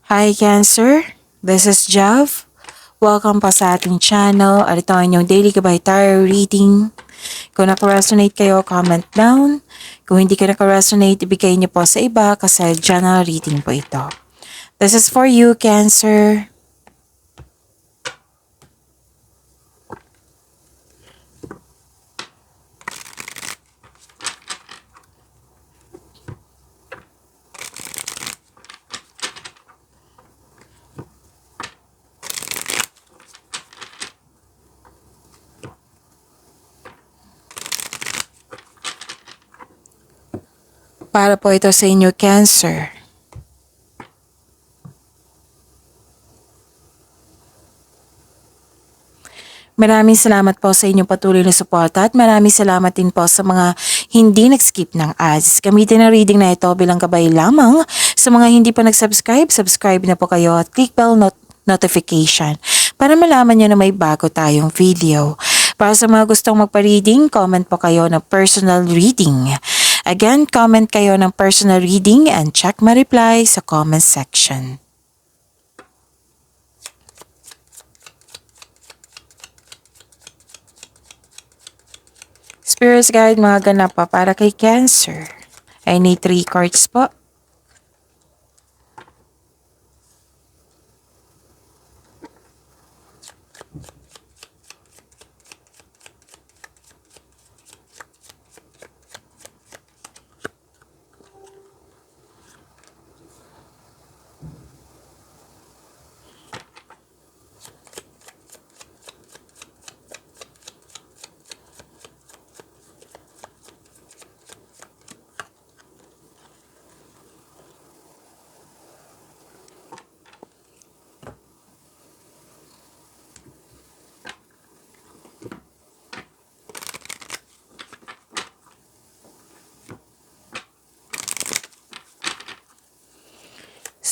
Hi Cancer, this is Jav. Welcome pa sa ating channel at ito ang inyong daily gabay tarot reading. Kung naka-resonate kayo, comment down. Kung hindi ka naka-resonate, ibigay niyo po sa iba kasi general reading po ito. This is for you, Cancer. Para po ito sa inyo, Cancer. Maraming salamat po sa inyong patuloy na suporta at maraming salamat din po sa mga hindi nag-skip ng ads. Gamitin ang reading na ito bilang gabay lamang. Sa mga hindi pa nag-subscribe, subscribe na po kayo at click bell notification para malaman nyo na may bago tayong video. Para sa mga gustong magpa-reading, comment po kayo ng personal reading. Again, comment kayo ng personal reading and check my reply sa comment section. Spirits guide mga ganap pa para kay Cancer. I need 3 cards po.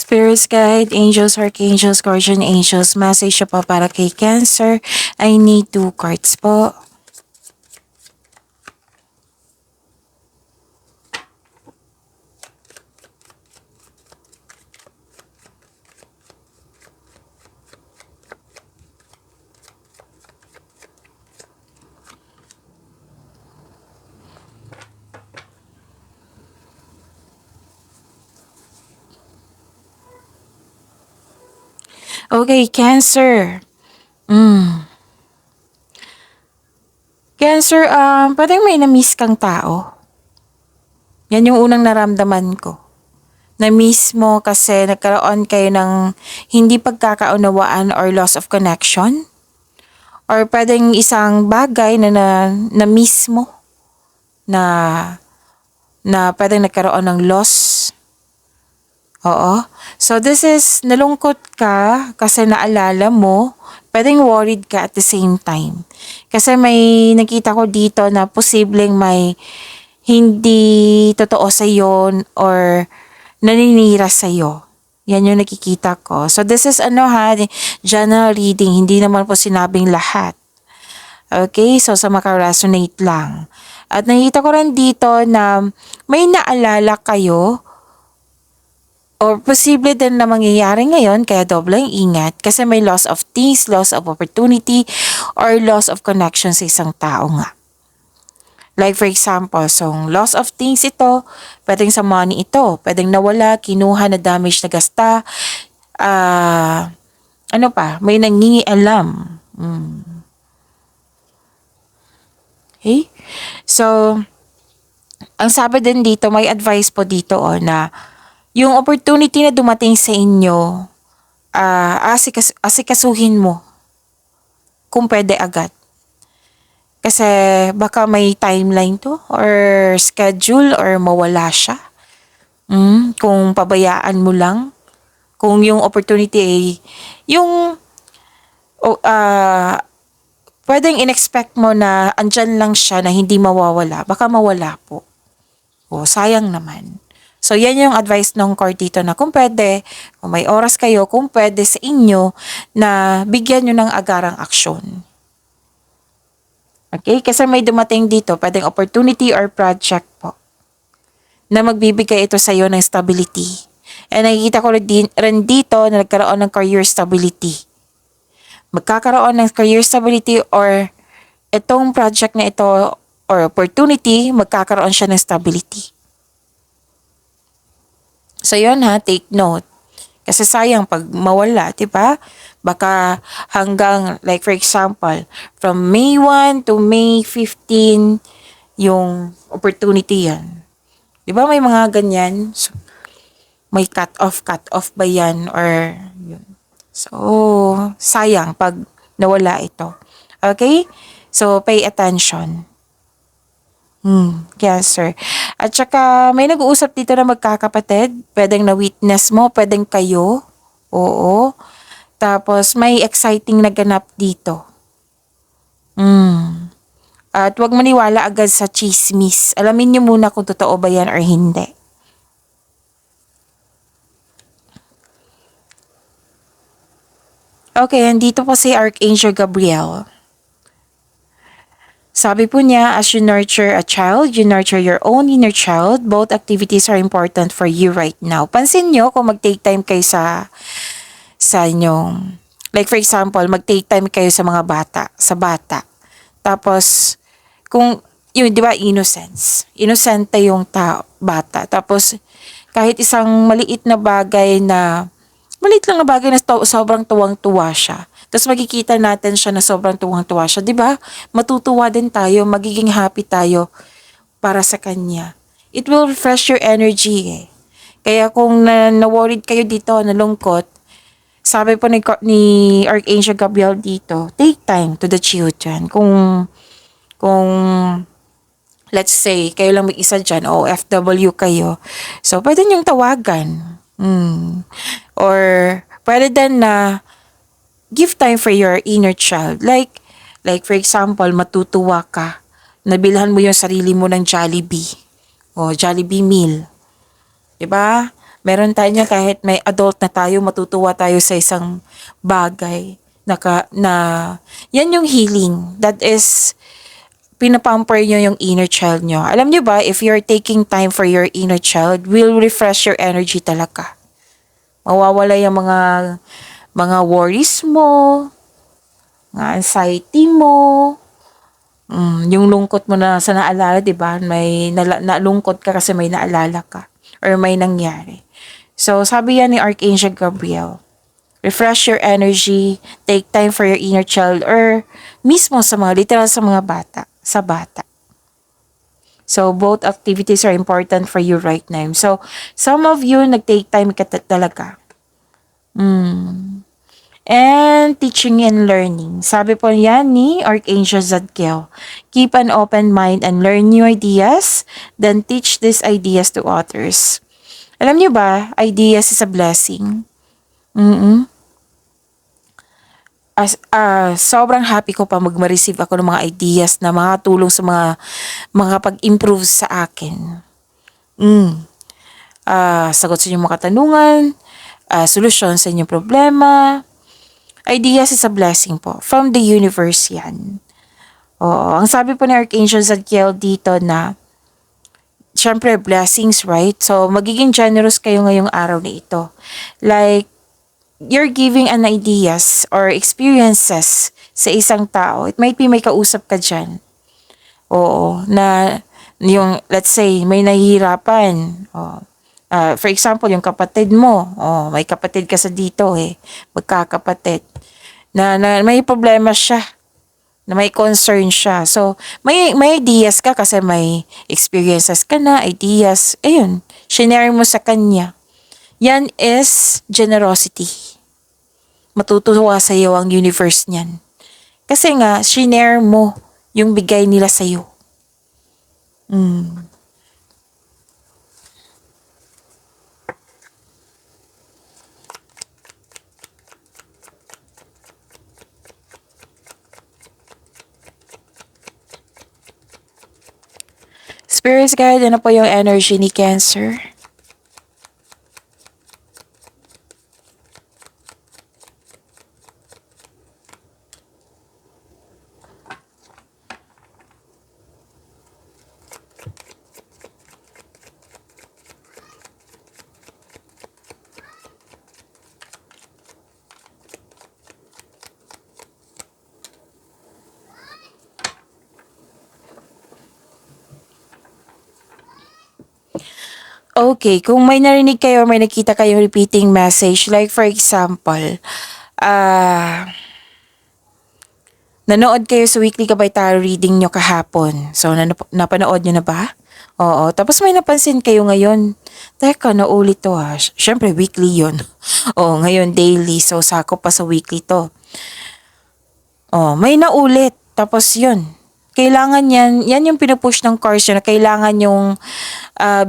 Spirits guide, angels, archangels, guardian angels, message pa para kay Cancer. I need 2 cards po. Okay, Cancer. Cancer, parang may na-miss kang tao. Yan yung unang naramdaman ko. Na-miss mo kasi nagkaroon kayo ng hindi pagkakaunawaan or loss of connection. Or pwedeng isang bagay na-miss mo na pwedeng nagkaroon ng loss. Oo. So this is, nalungkot ka kasi naalala mo, pwedeng worried ka at the same time. Kasi may nakita ko dito na posibleng may hindi totoo sa iyo or naninira sa iyo. Yan yung nakikita ko. So this is general reading, hindi naman po sinabing lahat. Okay, so sa maka-resonate lang. At nakita ko rin dito na may naalala kayo or posible din na mangyayari ngayon, kaya doble ang ingat kasi may loss of things, loss of opportunity, or loss of connection sa isang tao nga. Like for example, so loss of things ito, pwedeng sa money ito, pwedeng nawala, kinuha, na damage, na gasta, may nangingialam. Okay? So, ang sabi din dito, may advice po dito na yung opportunity na dumating sa inyo, asikasuhin mo kung pwede agad. Kasi baka may timeline to or schedule or mawala siya. Kung pabayaan mo lang, kung yung opportunity ay yung pwedeng in-expect mo na andyan lang siya na hindi mawawala, baka mawala po. Sayang naman. So, yan yung advice ng court dito na kung pwede, kung may oras kayo, kung pwede sa inyo na bigyan nyo ng agarang aksyon. Okay? Kasi may dumating dito, pwedeng opportunity or project po na magbibigay ito sa iyo ng stability And nakikita ko rin dito na nagkaroon ng career stability. Magkakaroon ng career stability or itong project na ito or opportunity, magkakaroon siya ng stability. So yun ha, take note. Kasi sayang pag mawala, 'di ba? Baka hanggang like for example, from May 1 to May 15 yung opportunity yan. 'Di ba may mga ganyan? So, may cut off ba yan or yun. So, sayang pag nawala ito. Okay? So, pay attention. Cancer. At saka, may nag-uusap dito na magkakapatid. Pwedeng na-witness mo, pwedeng kayo. Oo. Tapos, may exciting na ganap dito. At huwag maniwala agad sa chismis. Alamin niyo muna kung totoo ba yan or hindi. Okay, andito po si Archangel Gabriel. Sabi po niya, as you nurture a child, you nurture your own inner child. Both activities are important for you right now. Pansin nyo kung mag-take time kayo sa inyong, like for example, mag-take time kayo sa mga bata, sa bata. Tapos, kung, yun, di ba, innocence. Innocente yung bata. Tapos, kahit isang maliit na bagay na, maliit lang na bagay na sobrang tuwang-tuwa siya. Tapos makikita natin siya na sobrang tuwang-tuwa siya. 'Di ba? Matutuwa din tayo, magiging happy tayo para sa kanya. It will refresh your energy eh. Kaya kung na-worried kayo dito, nalungkot, sabi po ni Archangel Gabriel dito, take time to the children. Kung let's say, kayo lang mag-isa dyan, o OFW kayo, so pwede niyong tawagan. Or pwede din na give time for your inner child. Like for example, matutuwa ka. Nabilhan mo yung sarili mo ng Jollibee. O Jollibee meal. 'Di ba? Meron tayo niya kahit may adult na tayo, matutuwa tayo sa isang bagay na yan yung healing. That is pinapamper nyo yung inner child nyo. Alam nyo ba, if you're taking time for your inner child, will refresh your energy talaga. Mawawala yung mga worries mo, mga anxiety mo, yung lungkot mo na sa naalala, di ba? May nalungkot ka kasi may naalala ka or may nangyari. So, sabi yan ni Archangel Gabriel, refresh your energy, take time for your inner child or mismo sa mga, literal sa mga bata, sa bata. So, both activities are important for you right now. So, some of you, nag-take time ka talaga. And teaching and learning. Sabi po yan ni Archangel Zadkiel, keep an open mind and learn new ideas, then teach these ideas to others. Alam niyo ba, ideas is a blessing. Sobrang happy ko pa mag-receive ako ng mga ideas na makatulong sa mga pag-improve sa akin. Sagot sa inyong mga katanungan, solusyon sa inyong problema. Ideas is a blessing po. From the universe yan. Oo, ang sabi po ni Archangel Zadkiel dito na, syempre, blessings, right? So, magiging generous kayo ngayong araw na ito. Like, you're giving an ideas or experiences sa isang tao. It might be may kausap ka dyan. Oo, na yung, let's say, may nahihirapan. For example, yung kapatid mo. May kapatid ka sa dito eh. Magkakapatid. Na may problema siya. Na may concern siya. So, may ideas ka kasi may experiences ka na, ideas. Ayun, shinare mo sa kanya. Yan is generosity. Matutuwa sa iyo ang universe niyan. Kasi nga, shinare mo yung bigay nila sa iyo. Spirits guide, ano po yung energy ni Cancer? Okay, kung may narinig kayo or may nakita kayong repeating message, like for example, ah, nanood kayo sa weekly Gabay Tarot reading nyo kahapon. So, napanood nyo na ba? Oo. Tapos may napansin kayo ngayon. Teka, naulit to ha. Siyempre, weekly yon. Oo, ngayon daily. So, sakop pa sa weekly to. Oh, may naulit. Tapos yun. Kailangan yan yung pinupush ng course yun na kailangan yung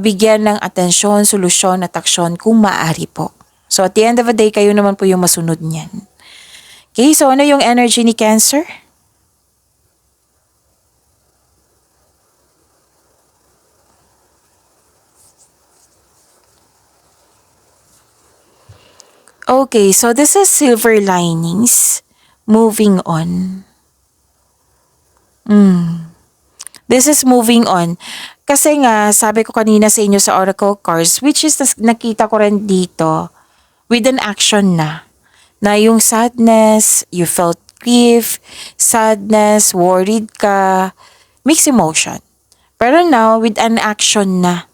bigyan ng atensyon, solusyon at aksyon kung maaari po. So, at the end of the day, kayo naman po yung masunod niyan. Okay, so ano yung energy ni Cancer? Okay, so this is silver linings. Moving on. This is moving on. Kasi nga, sabi ko kanina sa inyo sa Oracle cards, which is nakita ko rin dito, with an action na. Na yung sadness, you felt grief, sadness, worried ka, mixed emotion. Pero now, with an action na.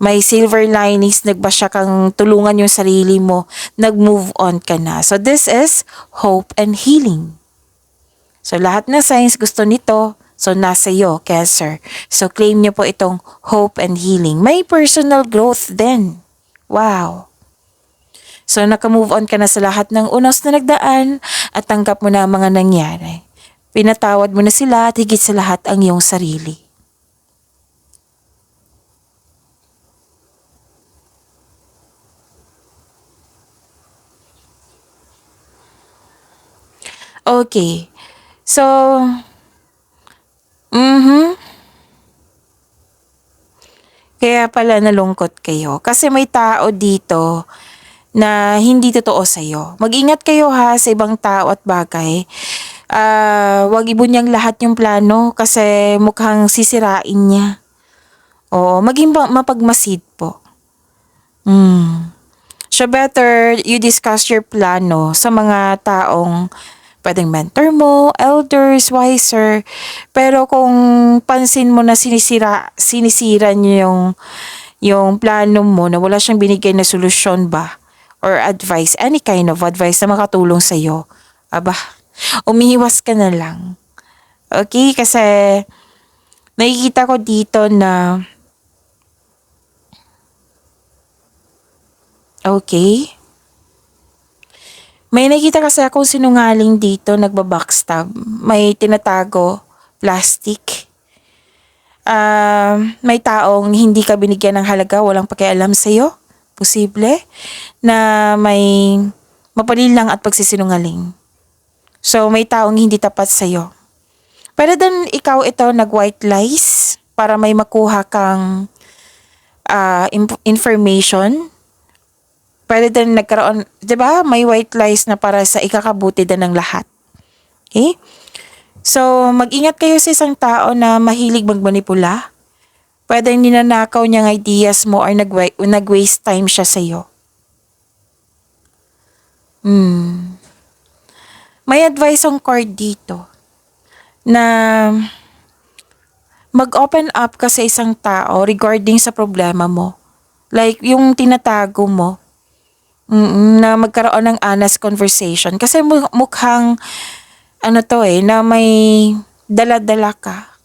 May silver linings, nagbasya kang tulungan yung sarili mo, nag-move on ka na. So this is hope and healing. So lahat ng signs gusto nito, so nasa iyo, Cancer. So claim niyo po itong hope and healing. May personal growth din. Wow. So naka-move on ka na sa lahat ng unos na nagdaan at tanggap mo na ang mga nangyari. Pinatawad mo na sila at higit sa lahat ang iyong sarili. Okay. So, kaya pala nalungkot kayo. Kasi may tao dito na hindi totoo sa'yo. Mag-ingat kayo ha sa ibang tao at bagay. Wag ibunyang lahat yung plano kasi mukhang sisirain niya. Oo, maging mapagmasid po. So better you discuss your plano sa mga taong pwedeng mentor mo, elders, wiser. Pero kung pansin mo na sinisira niyo yung plano mo na wala siyang binigay na solusyon ba or advice, any kind of advice na makatulong sa'yo, aba, umihiwas ka na lang. Okay? Kasi nakikita ko dito na okay. May nakita kasi akong sinungaling dito, nagbabackstab. May tinatago, plastic. May taong hindi ka binigyan ng halaga, walang pakialam sa'yo. Posible na may mapalinlang at pagsisinungaling. So, may taong hindi tapat sa'yo. Pero din ikaw ito nag-white lies para may makuha kang information. Pwede din nagkaroon, di ba? May white lies na para sa ikakabuti din ng lahat. Okay? So, mag-ingat kayo sa isang tao na mahilig magmanipula. Pwede ninanakaw niyang ideas mo or nag-waste time siya sa'yo. May advice ang card dito na mag-open up ka sa isang tao regarding sa problema mo. Like, yung tinatago mo. Na magkaroon ng honest conversation. Kasi mukhang, na may dala-dala ka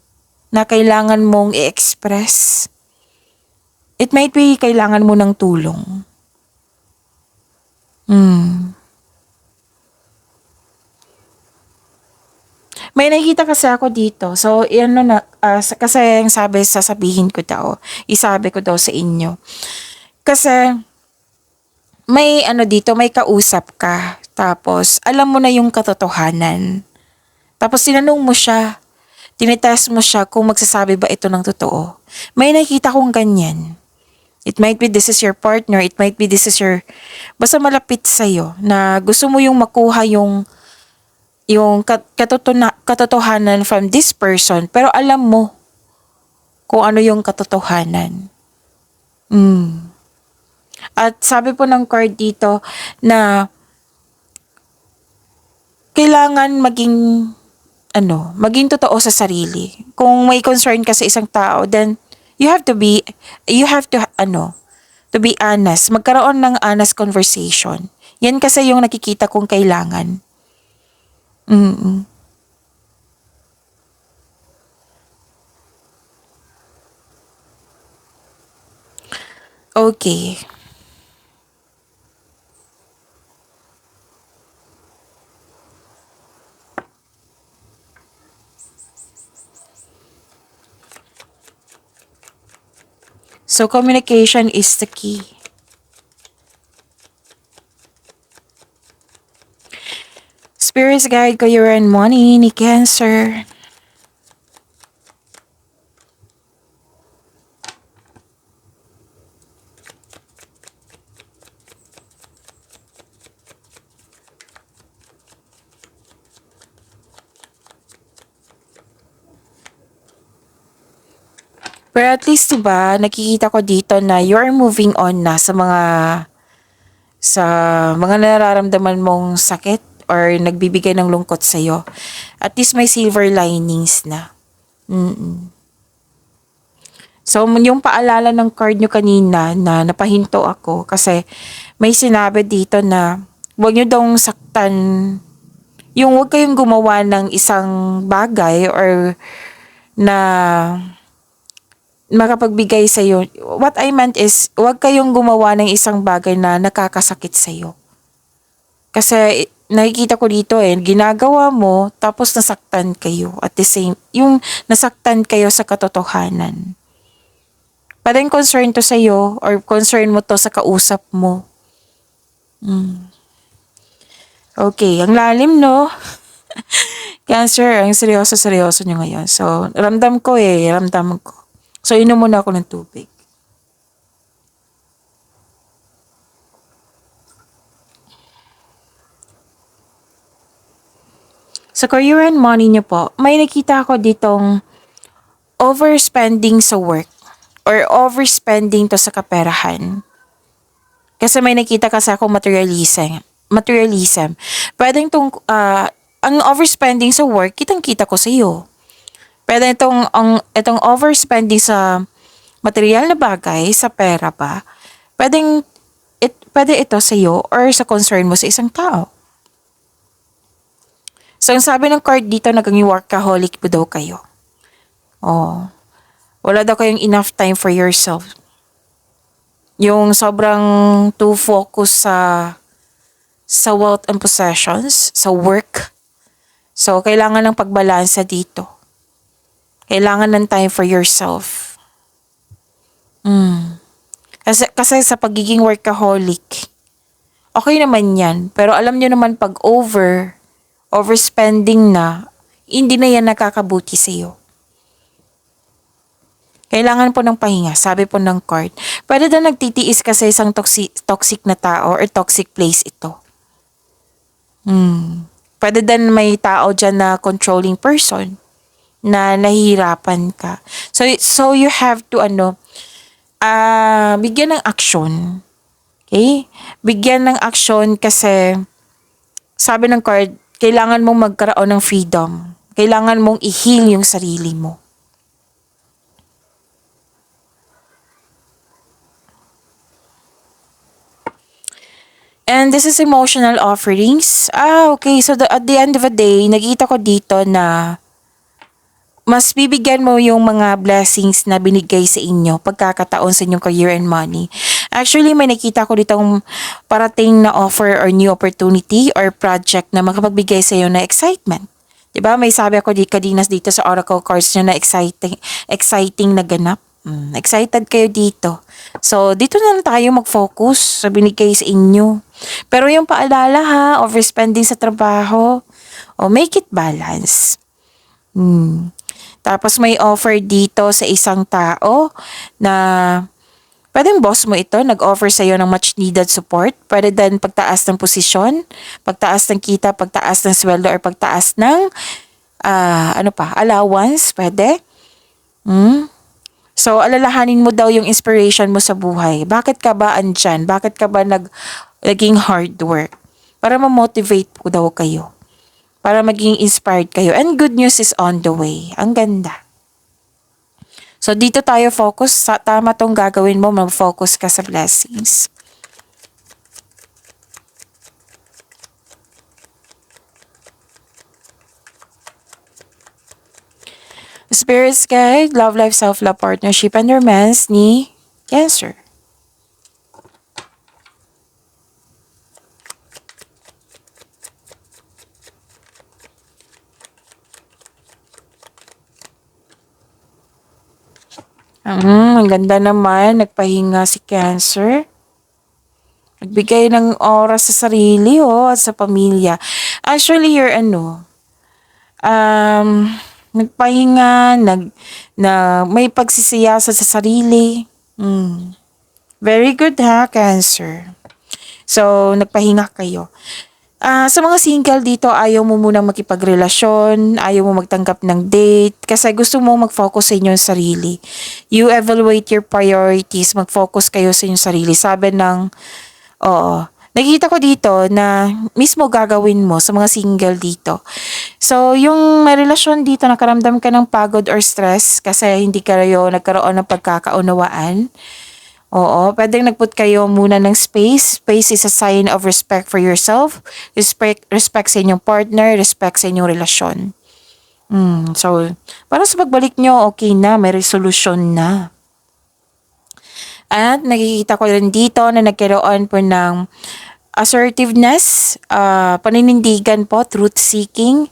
na kailangan mong i-express. It might be kailangan mo ng tulong. May nakikita kasi ako dito. So, kasi yung sasabihin ko daw. Isabi ko daw sa inyo. Kasi, may dito, may kausap ka. Tapos, alam mo na yung katotohanan. Tapos, tinanong mo siya. Tinitest mo siya kung magsasabi ba ito ng totoo. May nakita kong ganyan. It might be this is your partner. It might be this is your... Basta malapit sa'yo na gusto mo yung makuha yung katotohanan from this person. Pero alam mo kung ano yung katotohanan. At sabi po ng card dito na kailangan maging totoo sa sarili. Kung may concern ka sa isang tao, then You have to be, to be honest. Magkaroon ng honest conversation. Yan kasi yung nakikita kong kailangan. Mm. Okay. So communication is the key. Spirits guide ko your money ni Cancer. Pero at least 'di ba, nakikita ko dito na you're moving on na sa mga nararamdaman mong sakit or nagbibigay ng lungkot sa iyo. At least may silver linings na. Mm. So, yung paalala ng card nyo kanina na napahinto ako kasi may sinabi dito na huwag nyo daw saktan, yung huwag kayong gumawa ng isang bagay or na makapagbigay sa iyo. What I meant is, huwag kayong gumawa ng isang bagay na nakakasakit sa iyo. Kasi nakikita ko dito ginagawa mo tapos nasaktan kayo at the same, yung nasaktan kayo sa katotohanan. Parang concern to sa'yo or concern mo to sa kausap mo. Okay, ang lalim no? Cancer, ang seryoso-seryoso nyo ngayon. So, ramdam ko. So, inom muna ako ng tubig. Sa career and money nyo po, may nakita ako ditong overspending sa work or overspending to sa kaperahan. Kasi may nakita kasi ako materialism. Materialism. Pwedeng ang overspending sa work, kitang-kita ko sa iyo. Pwede itong overspending sa material na bagay, sa pera ba, pwede ito sa iyo or sa concern mo sa isang tao. So, ang sabi ng card dito, naging workaholic po daw kayo. Oh, wala daw kayong enough time for yourself. Yung sobrang too focus sa wealth and possessions, sa work. So, kailangan ng pagbalansa dito. Kailangan ng time for yourself. Kasi sa pagiging workaholic, okay naman yan. Pero alam nyo naman pag overspending na, hindi na yan nakakabuti sa iyo. Kailangan po ng pahinga, sabi po ng card. Pwede daw nagtitiis kasi isang toxic na tao or toxic place ito. Pwede din may tao dyan na controlling person na nahihirapan ka. So you have to bigyan ng action. Okay? Bigyan ng action kasi sabi ng card, kailangan mong magkaroon ng freedom. Kailangan mong i-heal yung sarili mo. And this is emotional offerings. Okay. So at the end of the day, nakita ko dito na mas bibigyan mo yung mga blessings na binigay sa inyo pagkakataon sa inyong career and money. Actually, may nakita ko ditong parating na offer or new opportunity or project na makapagbigay sa iyo na excitement. Diba? May sabi ako kadinas dito sa Oracle cards nyo na exciting na ganap. Excited kayo dito. So, dito na lang tayo mag-focus sa binigay sa inyo. Pero yung paalala overspending sa trabaho, make it balance. Tapos may offer dito sa isang tao na pwedeng boss mo ito, nag-offer sa iyo ng much needed support. Pwede din pagtaas ng posisyon, pagtaas ng kita, pagtaas ng sweldo, or pagtaas ng allowance, pwede. So, alalahanin mo daw yung inspiration mo sa buhay. Bakit ka ba andyan? Bakit ka ba naging hard work? Para ma-motivate po daw kayo. Para maging inspired kayo. And good news is on the way. Ang ganda. So, dito tayo focus. Tama tong gagawin mo, mag-focus ka sa blessings. Spirit's Guide, Love Life, Self-Love, Partnership, and Romance ni Cancer. Ang ganda naman. Nagpahinga si Cancer. Nagbigay ng oras sa sarili at sa pamilya. Actually, nagpahinga, may pagsisiyasat sa sarili. Very good ha, Cancer. So, nagpahinga kayo. Sa mga single dito, ayaw mo munang makipagrelasyon, ayaw mo magtanggap ng date, kasi gusto mo mag-focus sa inyong sarili. You evaluate your priorities, mag-focus kayo sa inyong sarili. Sabi ng, nakikita ko dito na mismo gagawin mo sa mga single dito. So, yung may relasyon dito, nakaramdam ka ng pagod or stress kasi hindi kayo nagkaroon ng pagkakaunawaan. Pwedeng nagput kayo muna ng space. Space is a sign of respect for yourself, respect sa inyong partner, respect sa inyong relasyon. So, para sa pagbalik nyo, okay na, may resolution na. At nakikita ko rin dito na nagkaroon po ng assertiveness, paninindigan po, truth-seeking.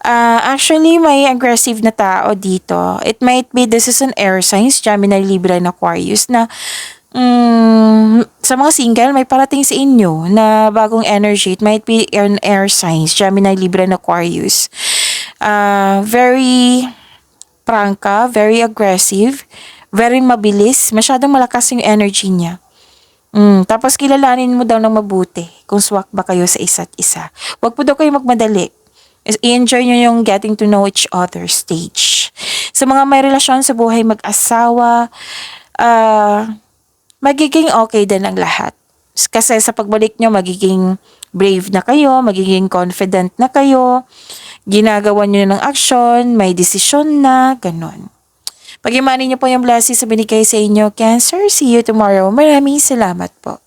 Actually, may aggressive na tao dito. It might be this is an air signs, Gemini, Libra, and Aquarius na sa mga single, may parating sa inyo na bagong energy. It might be an air signs, Gemini, Libra, and Aquarius. Very prangka, very aggressive, very mabilis, masyadong malakas yung energy niya. Tapos kilalanin mo daw ng mabuti kung swak ba kayo sa isa't isa. Huwag po daw kayo magmadali. I-enjoy nyo yung getting to know each other stage. Sa mga may relasyon sa buhay mag-asawa, magiging okay din ang lahat. Kasi sa pagbalik nyo, magiging brave na kayo, magiging confident na kayo, ginagawa nyo ng action, may desisyon na, ganun. Pag-imanin nyo po yung blessings sa binigay sa inyo, Cancer. See you tomorrow. Maraming salamat po.